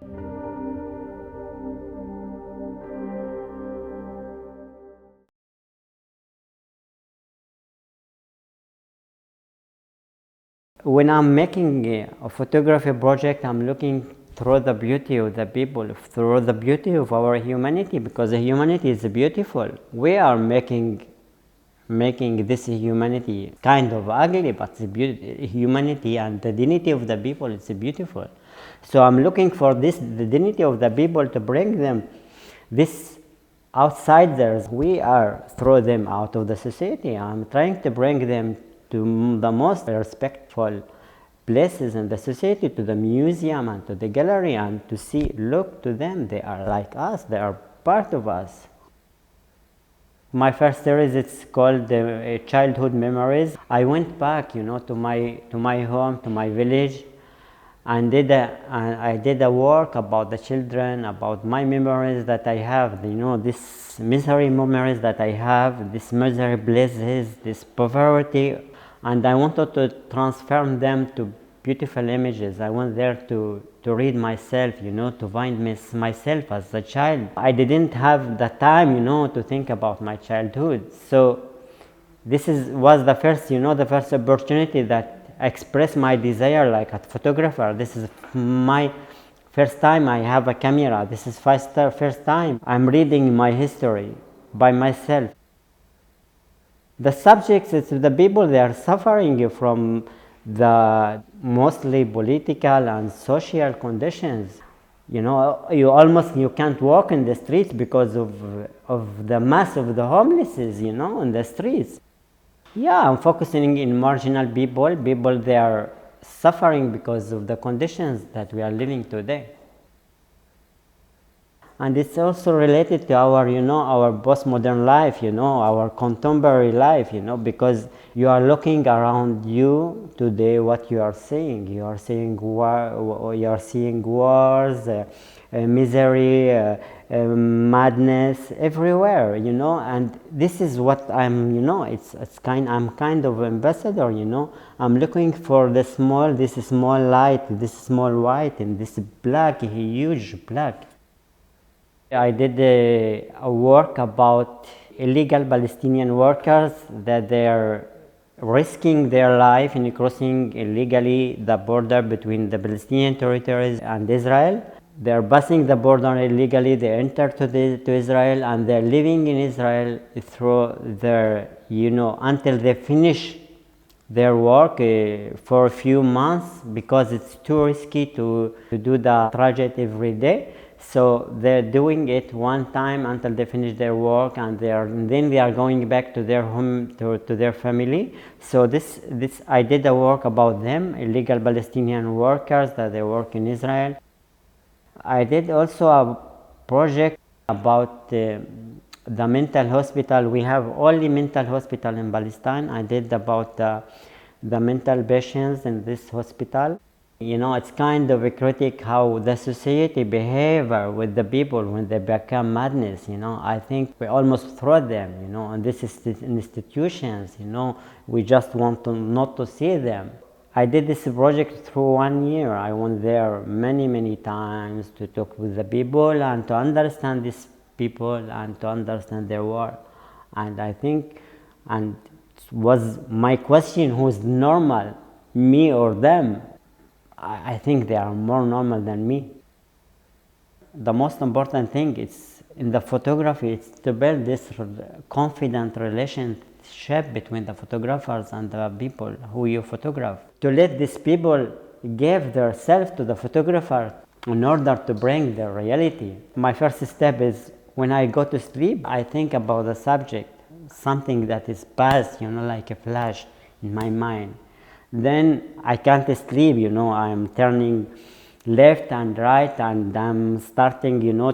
When I'm making a photography project, I'm looking through the beauty of the people, through the beauty of our humanity, because the humanity is beautiful. We are making this humanity kind of ugly, but the humanity and the dignity of the people is beautiful. So I'm looking for the dignity of the people, to bring them, this outsiders we are, throw them out of the society. I'm trying to bring them to the most respectful places in the society, to the museum and to the gallery, and to see, look to them, they are like us, they are part of us. My first series, it's called Childhood Memories. I went back, to my home, to my village, and I did a work about the children, about my memories that I have, this misery memories that I have, this misery places, this poverty, and I wanted to transform them to beautiful images. I went there to read myself, to find myself as a child. I didn't have the time, to think about my childhood. So this was the first, the first opportunity that expressed my desire like a photographer. This is my first time I have a camera. This is first time I'm reading my history by myself. The subjects, it's the people, they are suffering from the mostly political and social conditions. You can't walk in the streets because of the mass of the homelesses, in the streets. Yeah, I'm focusing in marginal people they are suffering because of the conditions that we are living today. And it's also related to our, our postmodern life, our contemporary life, because you are looking around you today, what you are seeing. You are seeing wars, misery, madness everywhere, and this is what I'm, I'm kind of ambassador, I'm looking for this small light, this small white, and this black, huge black. I did a work about illegal Palestinian workers that they are risking their life in crossing illegally the border between the Palestinian territories and Israel. They are passing the border illegally, they enter to Israel, and they are living in Israel through their, until they finish their work for a few months, because it's too risky to do the trajet every day. So they're doing it one time until they finish their work, and then they are going back to their home, to their family. So this I did a work about them, illegal Palestinian workers that they work in Israel. I did also a project about the mental hospital. We have only mental hospital in Palestine. I did about the mental patients in this hospital. It's kind of a critic how the society behave with the people when they become madness. I think we almost throw them, and this is institutions, we just want not to see them. I did this project through 1 year. I went there many times to talk with the people and to understand these people and to understand their work. And I think, and it was my question, who's normal, me or them? I think they are more normal than me. The most important thing is in the photography, it's to build this confident relationship between the photographers and the people who you photograph. To let these people give their self to the photographer in order to bring their reality. My first step is when I go to sleep, I think about the subject, something that is past, like a flash in my mind. Then I can't sleep, I'm turning left and right, and I'm starting, to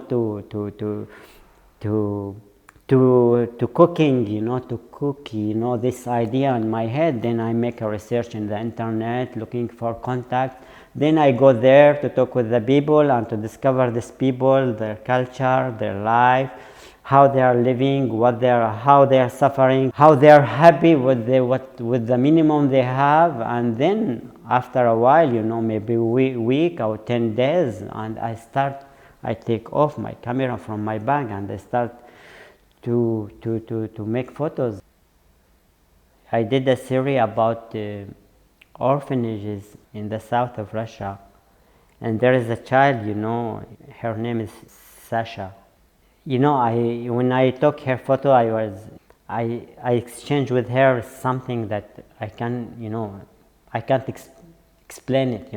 cooking, to cook, this idea in my head. Then I make a research in the internet, looking for contact. Then I go there to talk with the people and to discover these people, their culture, their life, how they are living, how they are suffering, how they are happy with the minimum they have. And then after a while, maybe week or 10 days, and I take off my camera from my bag and I start to make photos. I did a series about orphanages in the south of Russia, and there is a child, her name is Sasha. When I took her photo, I exchanged with her something that I can't explain it.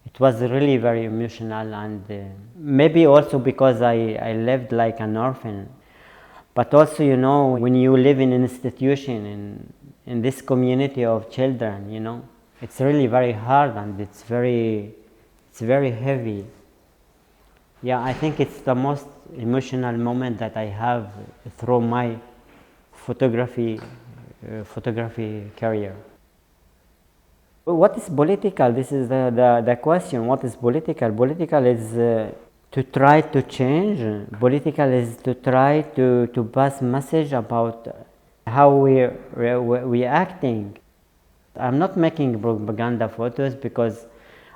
It was really very emotional, and maybe also because I lived like an orphan. But also, when you live in an institution in this community of children, it's really very hard, and it's very heavy. Yeah, I think it's the most emotional moment that I have through my photography career. What is political? This is the question. What is political? Political is to try to change. Political is to try to pass message about how we acting. I'm not making propaganda photos because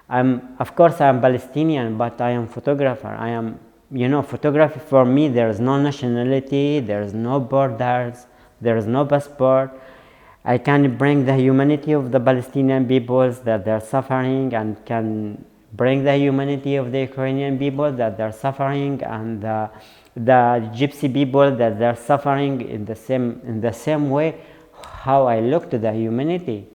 of course I'm Palestinian, but I am photographer. I am, photography for me, there is no nationality, there is no borders, there is no passport. I can bring the humanity of the Palestinian peoples that they're suffering, and can bring the humanity of the Ukrainian people that they're suffering, and the Gypsy people that they're suffering in the same way how I look to the humanity.